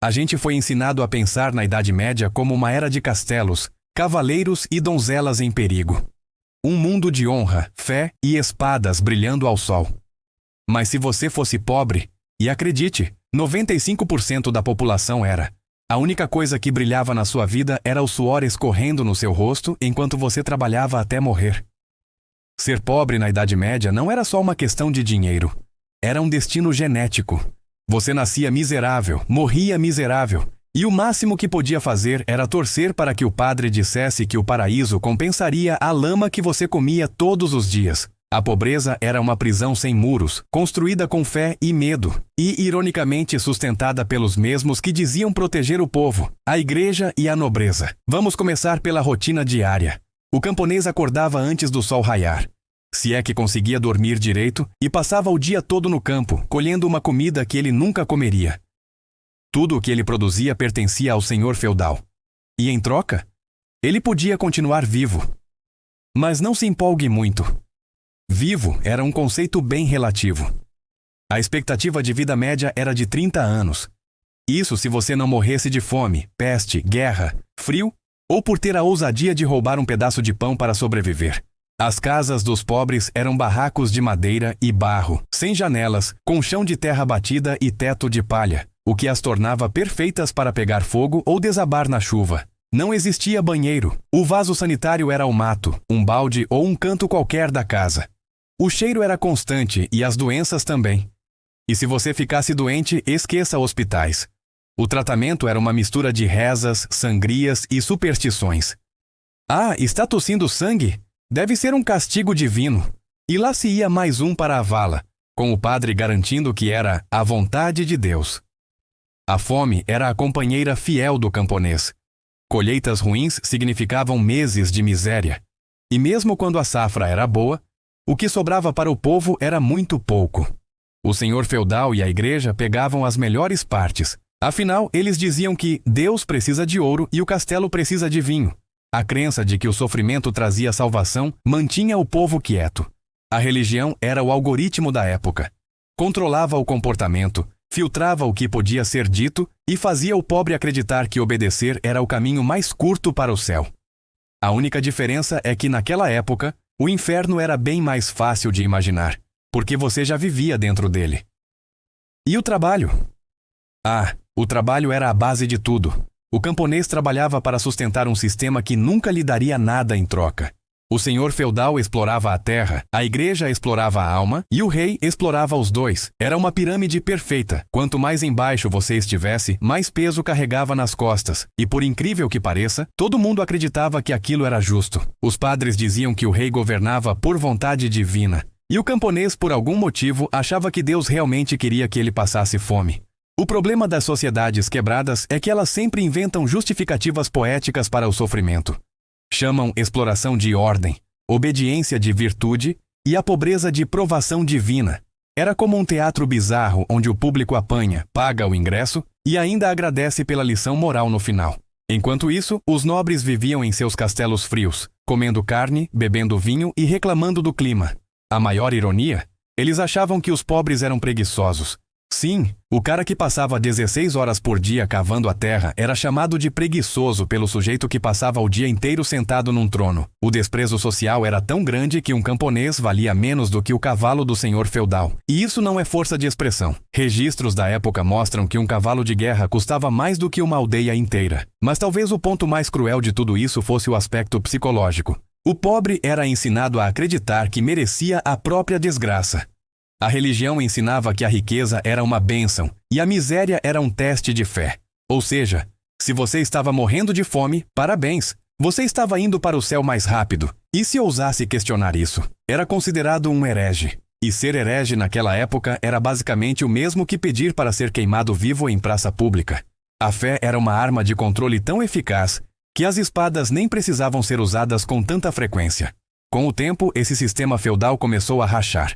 A gente foi ensinado a pensar na Idade Média como uma era de castelos, cavaleiros e donzelas em perigo. Um mundo de honra, fé e espadas brilhando ao sol. Mas se você fosse pobre, e acredite, 95% da população era, a única coisa que brilhava na sua vida era o suor escorrendo no seu rosto enquanto você trabalhava até morrer. Ser pobre na Idade Média não era só uma questão de dinheiro. Era um destino genético. Você nascia miserável, morria miserável, e o máximo que podia fazer era torcer para que o padre dissesse que o paraíso compensaria a lama que você comia todos os dias. A pobreza era uma prisão sem muros, construída com fé e medo, e ironicamente sustentada pelos mesmos que diziam proteger o povo, a igreja e a nobreza. Vamos começar pela rotina diária. O camponês acordava antes do sol raiar, se é que conseguia dormir direito, e passava o dia todo no campo, colhendo uma comida que ele nunca comeria. Tudo o que ele produzia pertencia ao senhor feudal. E em troca, ele podia continuar vivo. Mas não se empolgue muito. Vivo era um conceito bem relativo. A expectativa de vida média era de 30 anos. Isso se você não morresse de fome, peste, guerra, frio ou por ter a ousadia de roubar um pedaço de pão para sobreviver. As casas dos pobres eram barracos de madeira e barro, sem janelas, com chão de terra batida e teto de palha, o que as tornava perfeitas para pegar fogo ou desabar na chuva. Não existia banheiro. O vaso sanitário era o mato, um balde ou um canto qualquer da casa. O cheiro era constante e as doenças também. E se você ficasse doente, esqueça hospitais. O tratamento era uma mistura de rezas, sangrias e superstições. Ah, está tossindo sangue? Deve ser um castigo divino. E lá se ia mais um para a vala, com o padre garantindo que era a vontade de Deus. A fome era a companheira fiel do camponês. Colheitas ruins significavam meses de miséria. E mesmo quando a safra era boa, o que sobrava para o povo era muito pouco. O senhor feudal e a igreja pegavam as melhores partes. Afinal, eles diziam que Deus precisa de ouro e o castelo precisa de vinho. A crença de que o sofrimento trazia salvação mantinha o povo quieto. A religião era o algoritmo da época. Controlava o comportamento, filtrava o que podia ser dito e fazia o pobre acreditar que obedecer era o caminho mais curto para o céu. A única diferença é que naquela época, o inferno era bem mais fácil de imaginar, porque você já vivia dentro dele. E o trabalho? Ah, o trabalho era a base de tudo. O camponês trabalhava para sustentar um sistema que nunca lhe daria nada em troca. O senhor feudal explorava a terra, a igreja explorava a alma e o rei explorava os dois. Era uma pirâmide perfeita. Quanto mais embaixo você estivesse, mais peso carregava nas costas. E por incrível que pareça, todo mundo acreditava que aquilo era justo. Os padres diziam que o rei governava por vontade divina. E o camponês, por algum motivo, achava que Deus realmente queria que ele passasse fome. O problema das sociedades quebradas é que elas sempre inventam justificativas poéticas para o sofrimento. Chamam exploração de ordem, obediência de virtude e a pobreza de provação divina. Era como um teatro bizarro onde o público apanha, paga o ingresso e ainda agradece pela lição moral no final. Enquanto isso, os nobres viviam em seus castelos frios, comendo carne, bebendo vinho e reclamando do clima. A maior ironia? Eles achavam que os pobres eram preguiçosos. Sim, o cara que passava 16 horas por dia cavando a terra era chamado de preguiçoso pelo sujeito que passava o dia inteiro sentado num trono. O desprezo social era tão grande que um camponês valia menos do que o cavalo do senhor feudal. E isso não é força de expressão. Registros da época mostram que um cavalo de guerra custava mais do que uma aldeia inteira. Mas talvez o ponto mais cruel de tudo isso fosse o aspecto psicológico. O pobre era ensinado a acreditar que merecia a própria desgraça. A religião ensinava que a riqueza era uma bênção e a miséria era um teste de fé. Ou seja, se você estava morrendo de fome, parabéns, você estava indo para o céu mais rápido. E se ousasse questionar isso? Era considerado um herege. E ser herege naquela época era basicamente o mesmo que pedir para ser queimado vivo em praça pública. A fé era uma arma de controle tão eficaz que as espadas nem precisavam ser usadas com tanta frequência. Com o tempo, esse sistema feudal começou a rachar.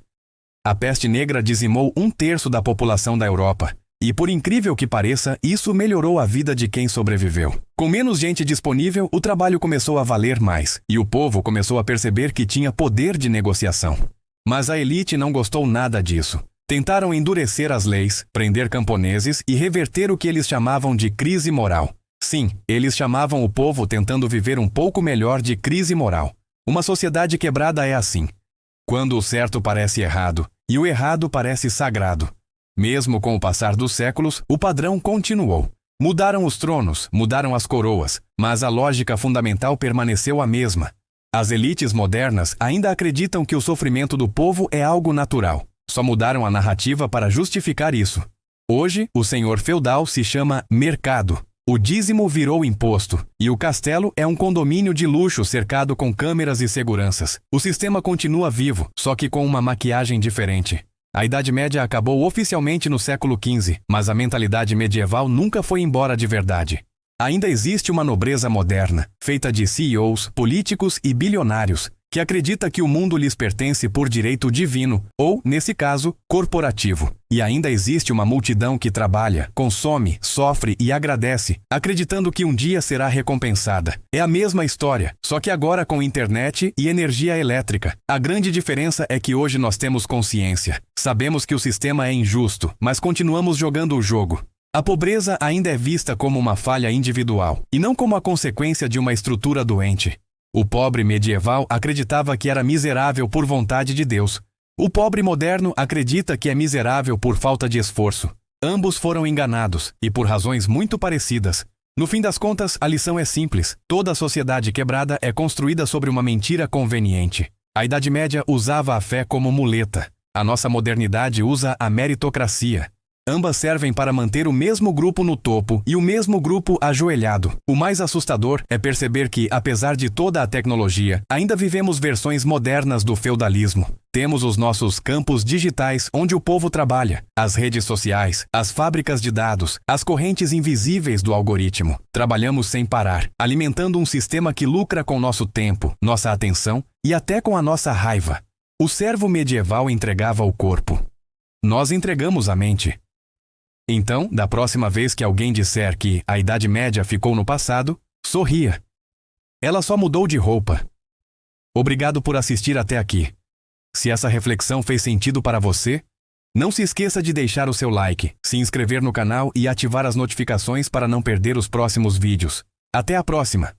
A peste negra dizimou 1/3 da população da Europa. E por incrível que pareça, isso melhorou a vida de quem sobreviveu. Com menos gente disponível, o trabalho começou a valer mais. E o povo começou a perceber que tinha poder de negociação. Mas a elite não gostou nada disso. Tentaram endurecer as leis, prender camponeses e reverter o que eles chamavam de crise moral. Sim, eles chamavam o povo tentando viver um pouco melhor de crise moral. Uma sociedade quebrada é assim. Quando o certo parece errado e o errado parece sagrado. Mesmo com o passar dos séculos, o padrão continuou. Mudaram os tronos, mudaram as coroas, mas a lógica fundamental permaneceu a mesma. As elites modernas ainda acreditam que o sofrimento do povo é algo natural. Só mudaram a narrativa para justificar isso. Hoje, o senhor feudal se chama mercado. O dízimo virou imposto, e o castelo é um condomínio de luxo cercado com câmeras e seguranças. O sistema continua vivo, só que com uma maquiagem diferente. A Idade Média acabou oficialmente no século XV, mas a mentalidade medieval nunca foi embora de verdade. Ainda existe uma nobreza moderna, feita de CEOs, políticos e bilionários, que acredita que o mundo lhes pertence por direito divino, ou, nesse caso, corporativo. E ainda existe uma multidão que trabalha, consome, sofre e agradece, acreditando que um dia será recompensada. É a mesma história, só que agora com internet e energia elétrica. A grande diferença é que hoje nós temos consciência. Sabemos que o sistema é injusto, mas continuamos jogando o jogo. A pobreza ainda é vista como uma falha individual, e não como a consequência de uma estrutura doente. O pobre medieval acreditava que era miserável por vontade de Deus. O pobre moderno acredita que é miserável por falta de esforço. Ambos foram enganados, e por razões muito parecidas. No fim das contas, a lição é simples. Toda a sociedade quebrada é construída sobre uma mentira conveniente. A Idade Média usava a fé como muleta. A nossa modernidade usa a meritocracia. Ambas servem para manter o mesmo grupo no topo e o mesmo grupo ajoelhado. O mais assustador é perceber que, apesar de toda a tecnologia, ainda vivemos versões modernas do feudalismo. Temos os nossos campos digitais onde o povo trabalha, as redes sociais, as fábricas de dados, as correntes invisíveis do algoritmo. Trabalhamos sem parar, alimentando um sistema que lucra com nosso tempo, nossa atenção e até com a nossa raiva. O servo medieval entregava o corpo. Nós entregamos a mente. Então, da próxima vez que alguém disser que a Idade Média ficou no passado, sorria. Ela só mudou de roupa. Obrigado por assistir até aqui. Se essa reflexão fez sentido para você, não se esqueça de deixar o seu like, se inscrever no canal e ativar as notificações para não perder os próximos vídeos. Até a próxima!